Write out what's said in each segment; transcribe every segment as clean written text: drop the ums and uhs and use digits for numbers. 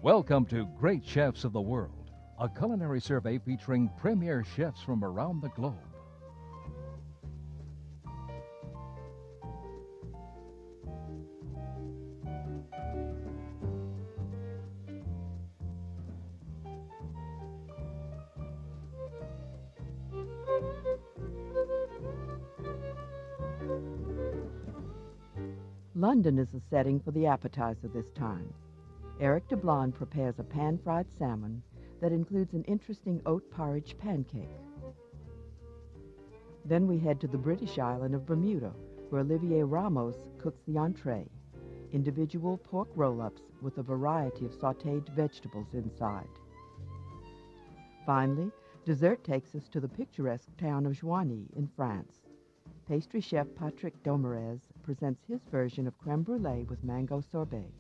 Welcome to Great Chefs of the World, a culinary survey featuring premier chefs from around the globe. London is the setting for the appetizer this time. Eric de Blonde prepares a pan-fried salmon that includes an interesting oat porridge pancake. Then we head to the British island of Bermuda, where Olivier Ramos cooks the entree, individual pork roll-ups with a variety of sautéed vegetables inside. Finally, dessert takes us to the picturesque town of Joigny in France. Pastry chef Patrick Domerez presents his version of creme brulee with mango sorbet.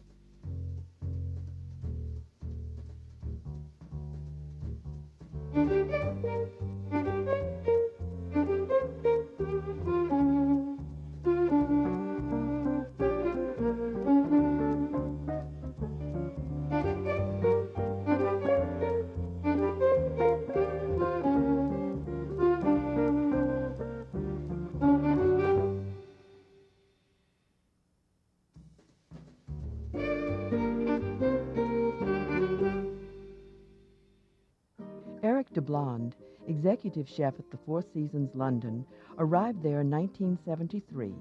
Eric de Blonde, executive chef at the Four Seasons London, arrived there in 1973,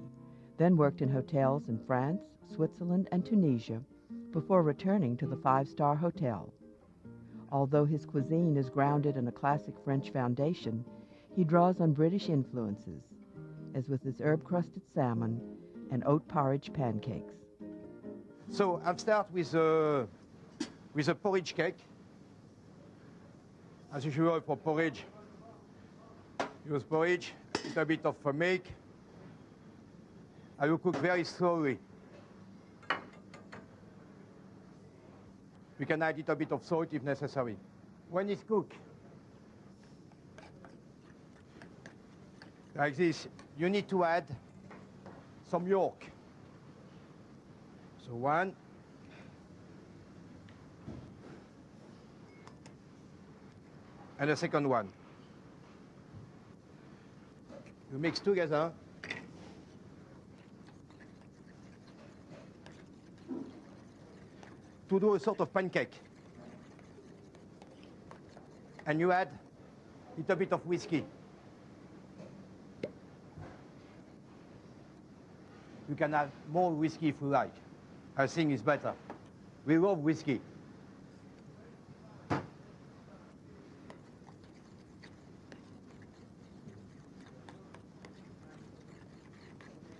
then worked in hotels in France, Switzerland, and Tunisia before returning to the five-star hotel. Although his cuisine is grounded in a classic French foundation, he draws on British influences, as with his herb-crusted salmon and oat porridge pancakes. So I'll start with a porridge cake. As usual for porridge, use porridge, a little bit of milk. I will cook very slowly. We can add a little bit of salt if necessary. When it's cooked, like this, you need to add some yolk. So one, and the second one. You mix together. To do a sort of pancake. And you add a little bit of whiskey. You can add more whiskey if you like. I think it's better. We love whiskey.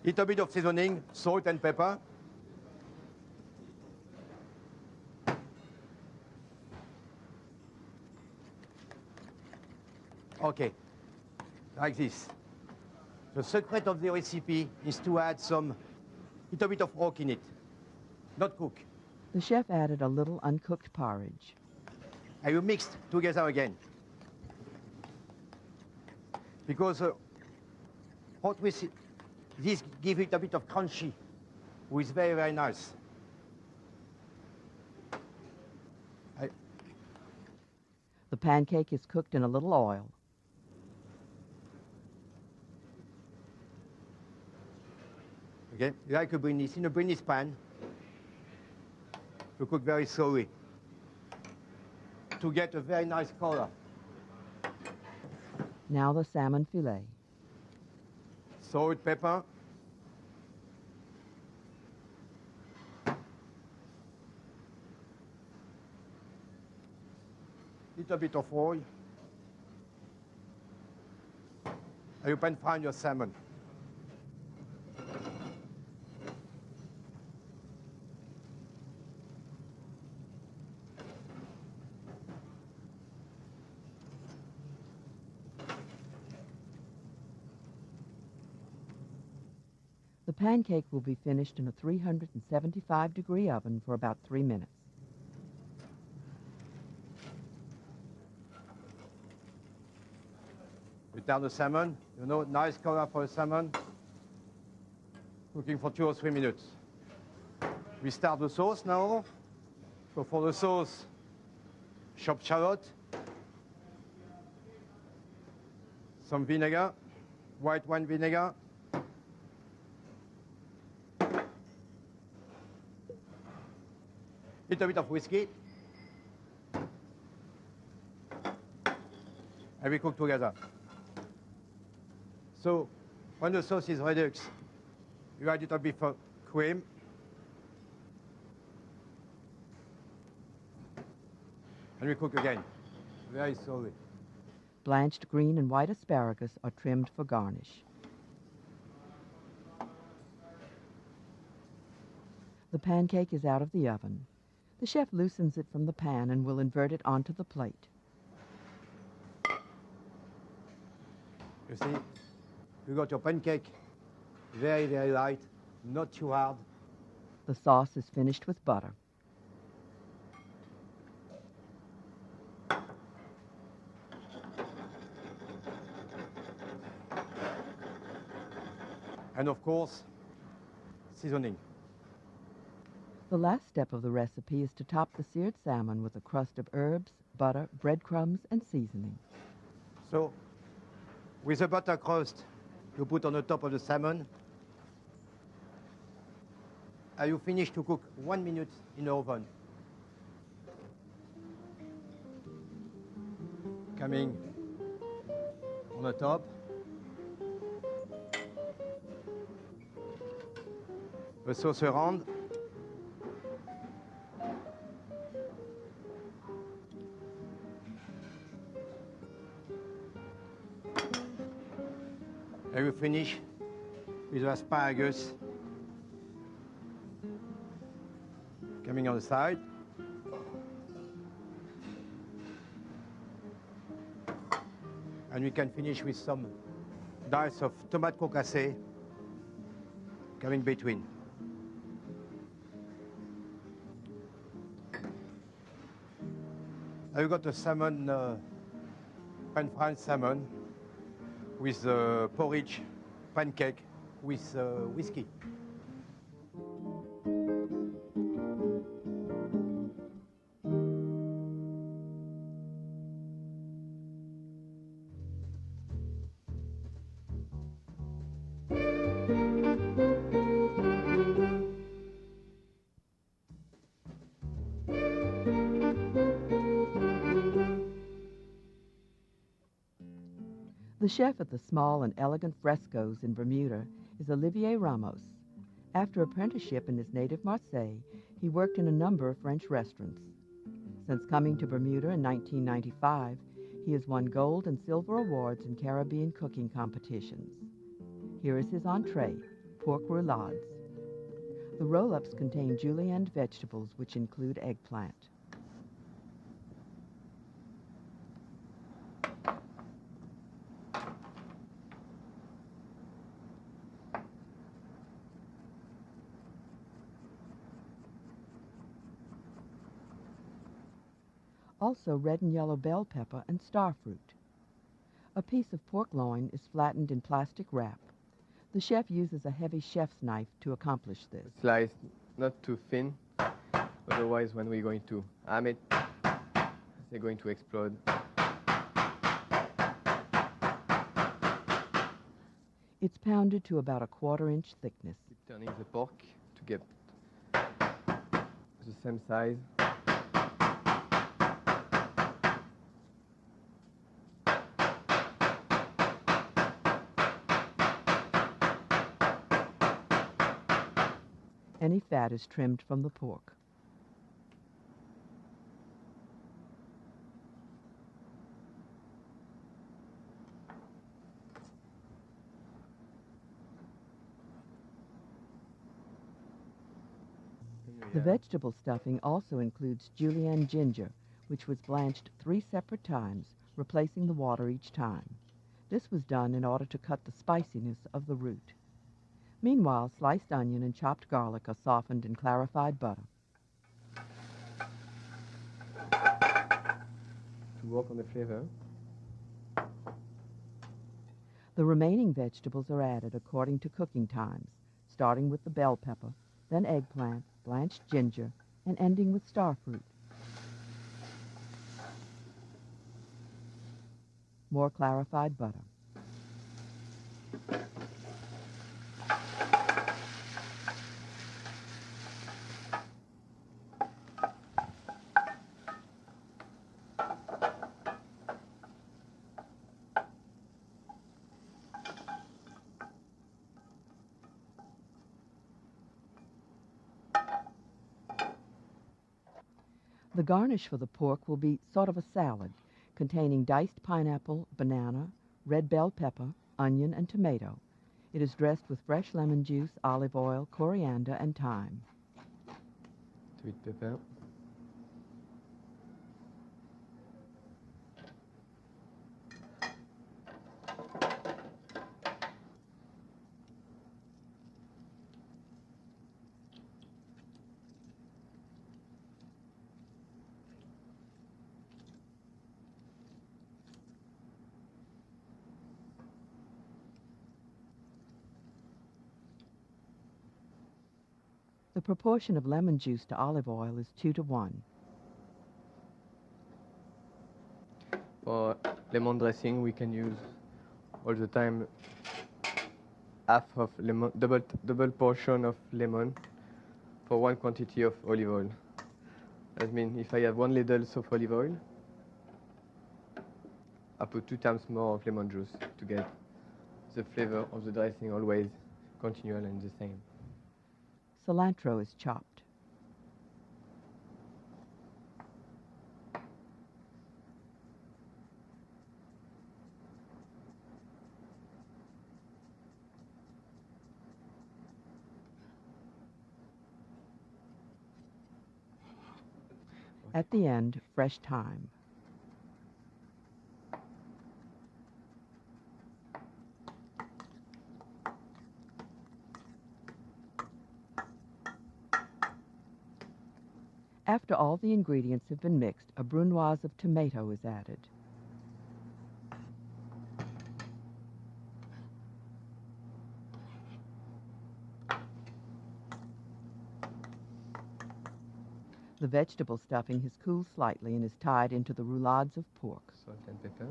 Little bit of seasoning, salt and pepper. Okay, like this. The secret of the recipe is to add some little bit of rock in it, not cook. The chef added a little uncooked porridge. And you mixed together again. Because hot with this gives it a bit of crunchy, which is very, very nice. The pancake is cooked in a little oil. Okay, like a Brinis, in a Brinis pan, you cook very slowly to get a very nice color. Now the salmon fillet. Salt, pepper. Little bit of oil. And you pan fry your salmon. The pancake will be finished in a 375-degree oven for about 3 minutes. You turn the salmon, you know, nice color for the salmon. Cooking for 2 or 3 minutes. We start the sauce now. So for the sauce, chopped shallot, some vinegar, white wine vinegar, little bit of whiskey, and we cook together. So when the sauce is ready, you add a little bit of cream, and we cook again, very slowly. Blanched green and white asparagus are trimmed for garnish. The pancake is out of the oven. The chef loosens it from the pan and will invert it onto the plate. You see, you got your pancake, very, very light, not too hard. The sauce is finished with butter. And of course, seasoning. The last step of the recipe is to top the seared salmon with a crust of herbs, butter, breadcrumbs, and seasoning. So, with the butter crust, you put on the top of the salmon. And you finish to cook 1 minute in the oven. Coming on the top. The sauce around. And we finish with the asparagus coming on the side. And we can finish with some dice of tomate concassée coming between. Now you got the salmon, pan-fried salmon with porridge pancake with whiskey. The chef at the small and elegant frescoes in Bermuda is Olivier Ramos. After apprenticeship in his native Marseille, he worked in a number of French restaurants. Since coming to Bermuda in 1995, he has won gold and silver awards in Caribbean cooking competitions. Here is his entree, pork roulades. The roll-ups contain julienned vegetables, which include eggplant. Also red and yellow bell pepper and starfruit. A piece of pork loin is flattened in plastic wrap. The chef uses a heavy chef's knife to accomplish this. Slice not too thin, otherwise when we're going to ham it, they're going to explode. It's pounded to about a 1/4 inch thickness. Keep turning the pork to get the same size. Any fat is trimmed from the pork. The vegetable stuffing also includes julienne ginger, which was blanched 3 separate times, replacing the water each time. This was done in order to cut the spiciness of the root. Meanwhile, sliced onion and chopped garlic are softened in clarified butter. To work on the flavor. The remaining vegetables are added according to cooking times, starting with the bell pepper, then eggplant, blanched ginger, and ending with starfruit. More clarified butter. The garnish for the pork will be sort of a salad, containing diced pineapple, banana, red bell pepper, onion, and tomato. It is dressed with fresh lemon juice, olive oil, coriander, and thyme. Sweet pepper. The proportion of lemon juice to olive oil is 2 to 1. For lemon dressing, we can use all the time half of lemon, double portion of lemon for one quantity of olive oil. That means if I have 1 ladle of olive oil, I put 2 times more of lemon juice to get the flavor of the dressing always continual and the same. Cilantro is chopped. At the end, fresh thyme. After all the ingredients have been mixed, a brunoise of tomato is added. The vegetable stuffing has cooled slightly and is tied into the roulades of pork. Salt and pepper.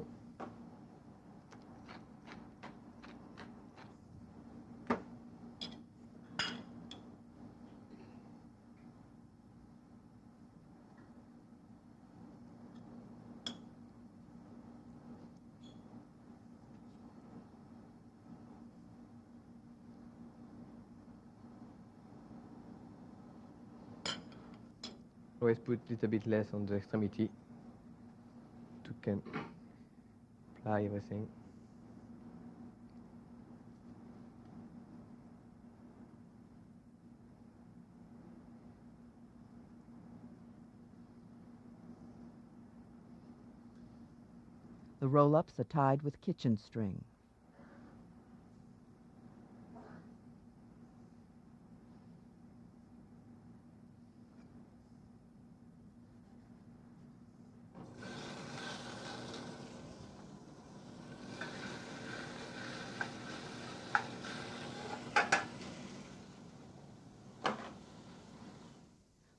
Always put a little bit less on the extremity to can apply everything. The roll-ups are tied with kitchen string.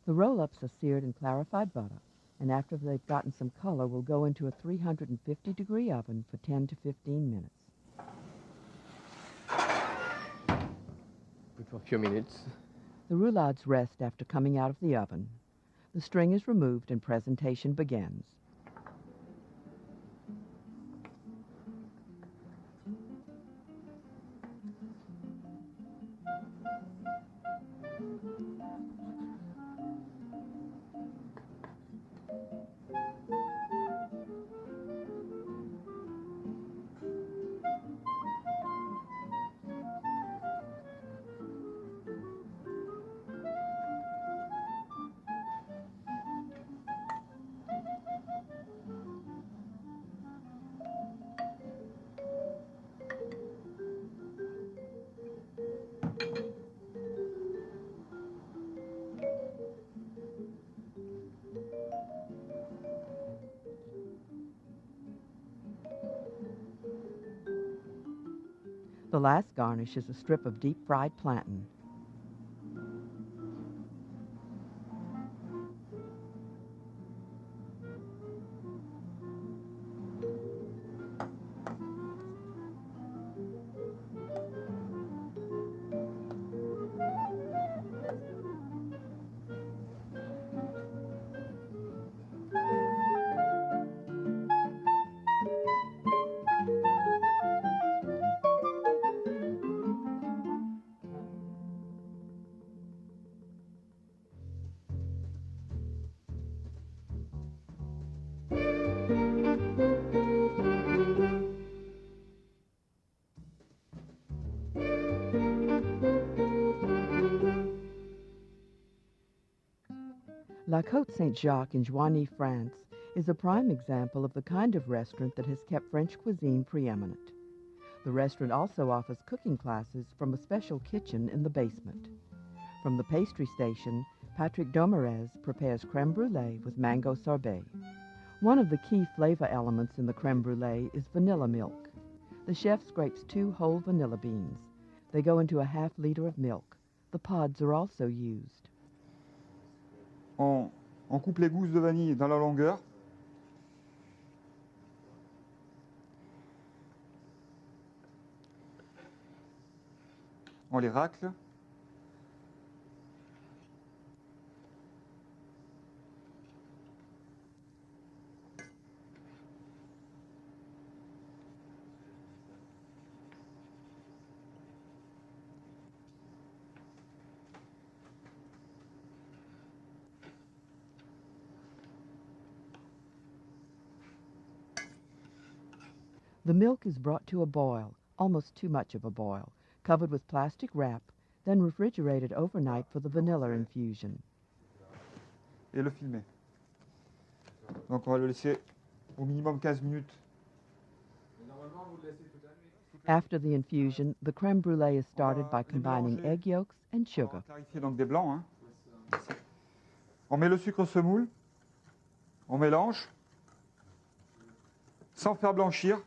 The roll-ups are seared in clarified butter, and after they've gotten some color, will go into a 350-degree oven for 10 to 15 minutes. Put for a few minutes. The roulades rest after coming out of the oven. The string is removed and presentation begins. The last garnish is a strip of deep-fried plantain. La Côte Saint-Jacques in Joigny, France, is a prime example of the kind of restaurant that has kept French cuisine preeminent. The restaurant also offers cooking classes from a special kitchen in the basement. From the pastry station, Patrick Domerez prepares crème brûlée with mango sorbet. One of the key flavor elements in the crème brûlée is vanilla milk. The chef scrapes 2 whole vanilla beans. They go into a half liter of milk. The pods are also used. On coupe les gousses de vanille dans la longueur. On les racle. The milk is brought to a boil, almost too much of a boil, covered with plastic wrap, then refrigerated overnight for the vanilla infusion. Et le filmer. Donc on va le laisser au minimum 15 minutes. After the infusion, the crème brûlée is started by combining egg yolks and On sugar. va clarifier donc des blancs. Hein. On met le sucre semoule. On mélange. Sans faire blanchir.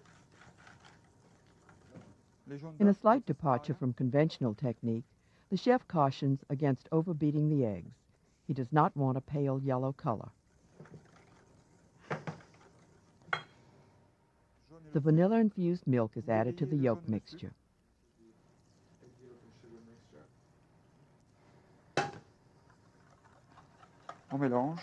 In a slight departure from conventional technique, the chef cautions against overbeating the eggs. He does not want a pale yellow color. The vanilla-infused milk is added to the yolk mixture. On mélange.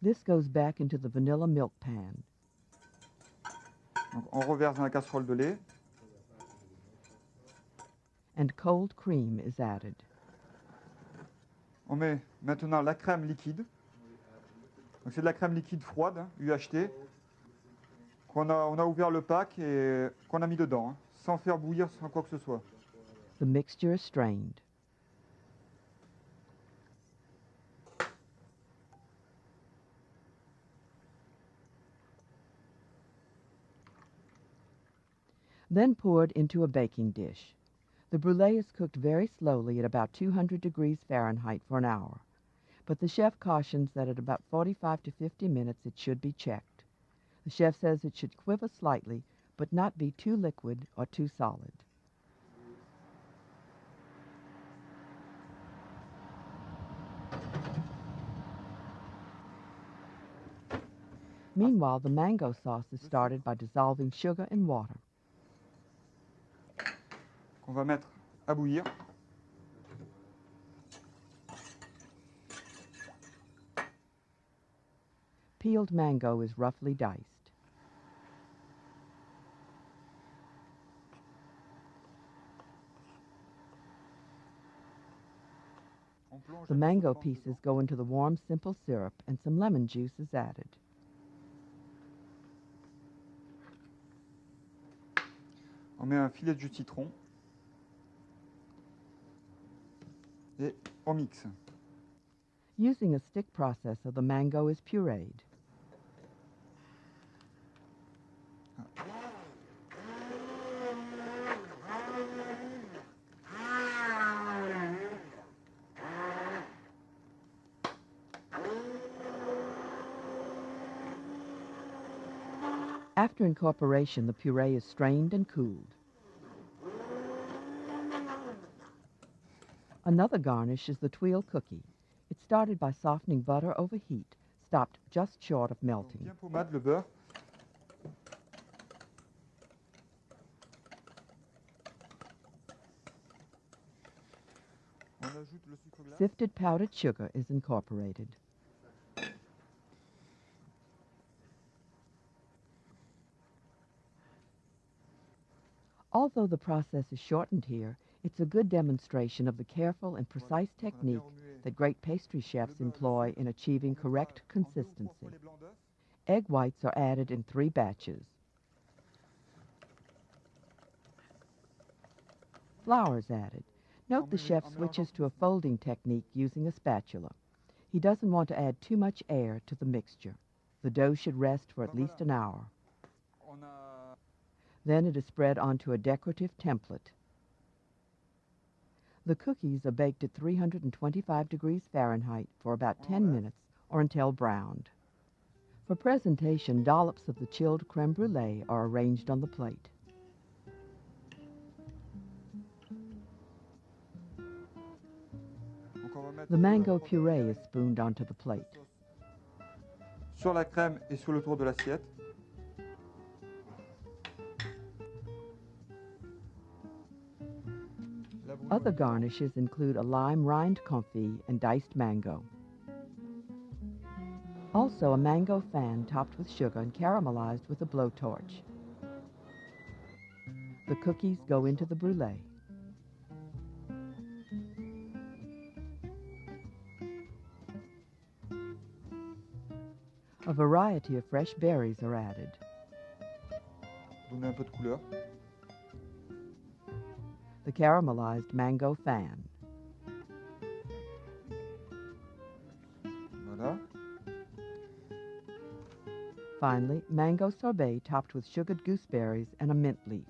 This goes back into the vanilla milk pan. Donc on reverse dans la casserole de lait. And cold cream is added. On met maintenant la crème liquide. Donc c'est de la crème liquide froide, hein, UHT, on a ouvert le pack et qu'on a mis dedans, hein, sans faire bouillir, sans quoi que ce soit. The mixture is strained. Then poured into a baking dish. The brûlée is cooked very slowly at about 200 degrees Fahrenheit for an hour, but the chef cautions that at about 45 to 50 minutes it should be checked. The chef says it should quiver slightly, but not be too liquid or too solid. Meanwhile, the mango sauce is started by dissolving sugar in water. On va mettre à bouillir. Peeled mango is roughly diced. The mango pieces go into the warm simple syrup and some lemon juice is added. On met un filet de jus de citron. Et on mixe. Using a stick processor, the mango is pureed. After incorporation, the puree is strained and cooled. Another garnish is the tuile cookie. It's started by softening butter over heat, stopped just short of melting. Bien pommade le beurre. On ajoute le sucre glace. Sifted powdered sugar is incorporated. Although the process is shortened here, it's a good demonstration of the careful and precise technique that great pastry chefs employ in achieving correct consistency. Egg whites are added in 3 batches. Flour is added. Note the chef switches to a folding technique using a spatula. He doesn't want to add too much air to the mixture. The dough should rest for at least an hour. Then it is spread onto a decorative template. The cookies are baked at 325 degrees Fahrenheit for about 10 minutes or until browned. For presentation, dollops of the chilled creme brulee are arranged on the plate. The mango puree is spooned onto the plate. Sur la crème et sur le tour de l'assiette. Other garnishes include a lime rind confit and diced mango. Also a mango fan topped with sugar and caramelized with a blowtorch. The cookies go into the brulee. A variety of fresh berries are added. Donner un peu de couleur. The caramelized mango fan. Voilà. Finally, mango sorbet topped with sugared gooseberries and a mint leaf.